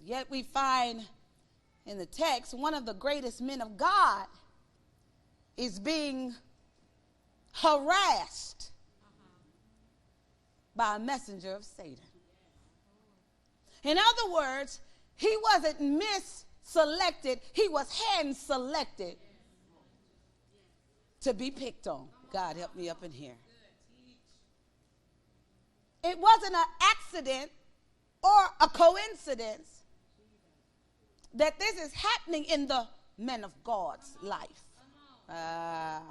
Yet we find in the text one of the greatest men of God is being harassed by a messenger of Satan. In other words, he wasn't misselected, he was hand selected to be picked on. God help me up in here. It wasn't an accident or a coincidence that this is happening in the men of God's life. God.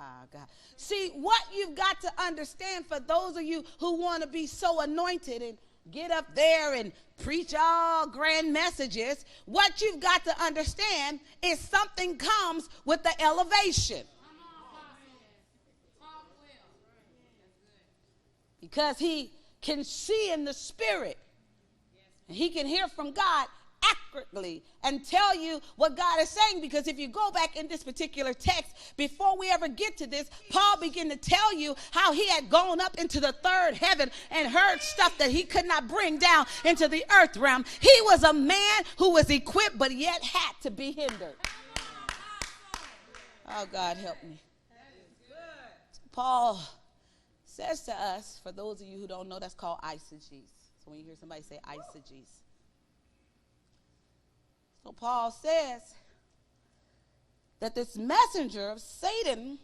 See, what you've got to understand, for those of you who want to be so anointed and get up there and preach all grand messages, what you've got to understand is something comes with the elevation. Because he can see in the spirit, and he can hear from God accurately and tell you what God is saying. Because if you go back in this particular text, before we ever get to this, Paul began to tell you how he had gone up into the third heaven and heard stuff that he could not bring down into the earth realm. He was a man who was equipped, but yet had to be hindered. Oh, God help me. Paul says to us, for those of you who don't know, that's called eisegesis. So when you hear somebody say eisegesis. So Paul says that this messenger of Satan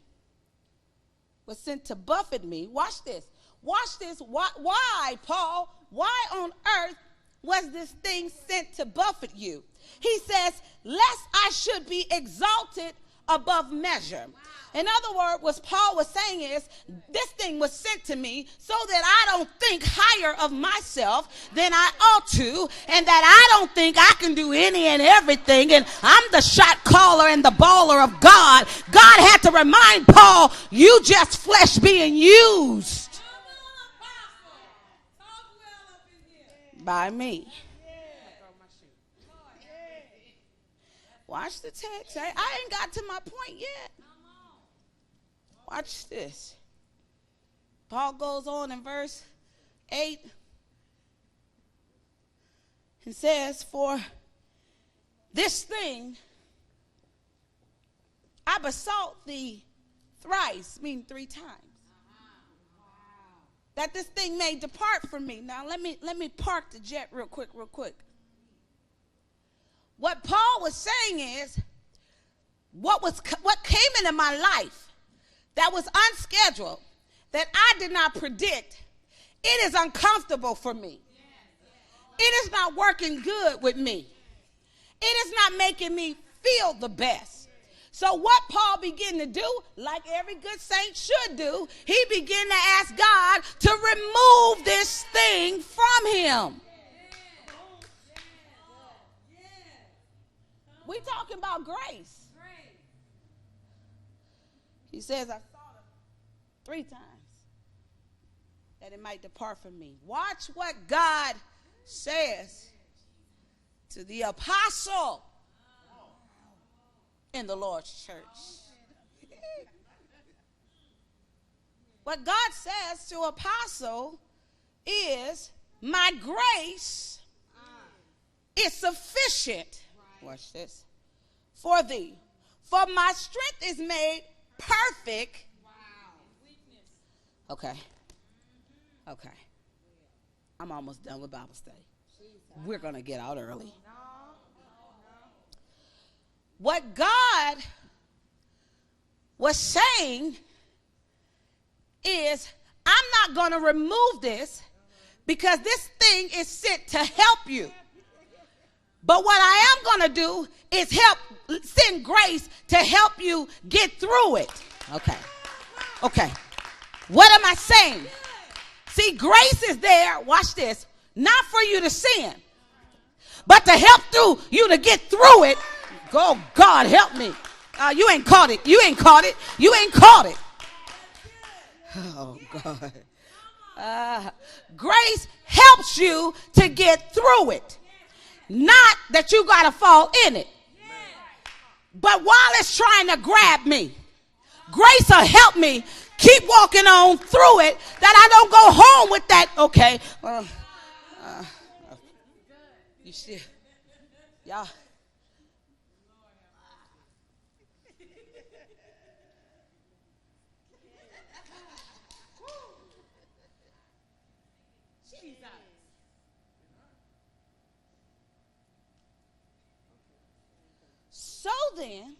was sent to buffet me. Watch this. Watch this. Why, Paul? Why on earth was this thing sent to buffet you? He says, lest I should be exalted above measure. In other words, what Paul was saying is, this thing was sent to me so that I don't think higher of myself than I ought to, and that I don't think I can do any and everything, and I'm the shot caller and the baller of God. God had to remind Paul, you just flesh being used by me. Watch the text. I ain't got to my point yet. Watch this. Paul goes on in verse 8 and says, for this thing I besought thee thrice, meaning 3 times, that this thing may depart from me. Now let me park the jet real quick. What Paul was saying is, what came into my life that was unscheduled, that I did not predict, it is uncomfortable for me. It is not working good with me. It is not making me feel the best. So what Paul began to do, like every good saint should do, he began to ask God to remove this thing from him. We talking about grace. He says, I sought him 3 times that it might depart from me. Watch what God says to the apostle in the Lord's church. What God says to apostle is, my grace is sufficient. Watch this. For thee. For my strength is made perfect. Okay. I'm almost done with Bible study. We're going to get out early. What God was saying is, I'm not going to remove this because this thing is sent to help you. But what I am going to do is send grace to help you get through it. Okay. What am I saying? See, grace is there, watch this, not for you to sin, but to help you to get through it. Oh, God, help me. You ain't caught it. Oh, God. Grace helps you to get through it. Not that you got to fall in it. But while it's trying to grab me, grace will help me keep walking on through it, that I don't go home with that. Okay. You Y'all. So then,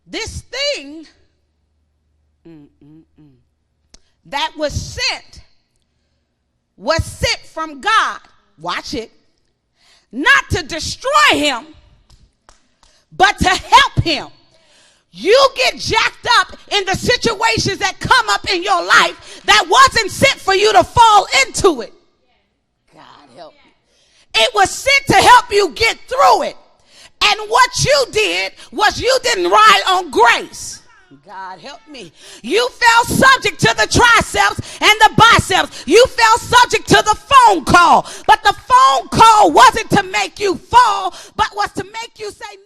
this thing that was sent from God. Watch it. Not to destroy him, but to help him. You get jacked up in the situations that come up in your life that wasn't sent for you to fall into it. God help me. It was sent to help you get through it. And what you did was you didn't ride on grace. God help me. You fell subject to the triceps and the biceps. You fell subject to the phone call. But the phone call wasn't to make you fall, but was to make you say,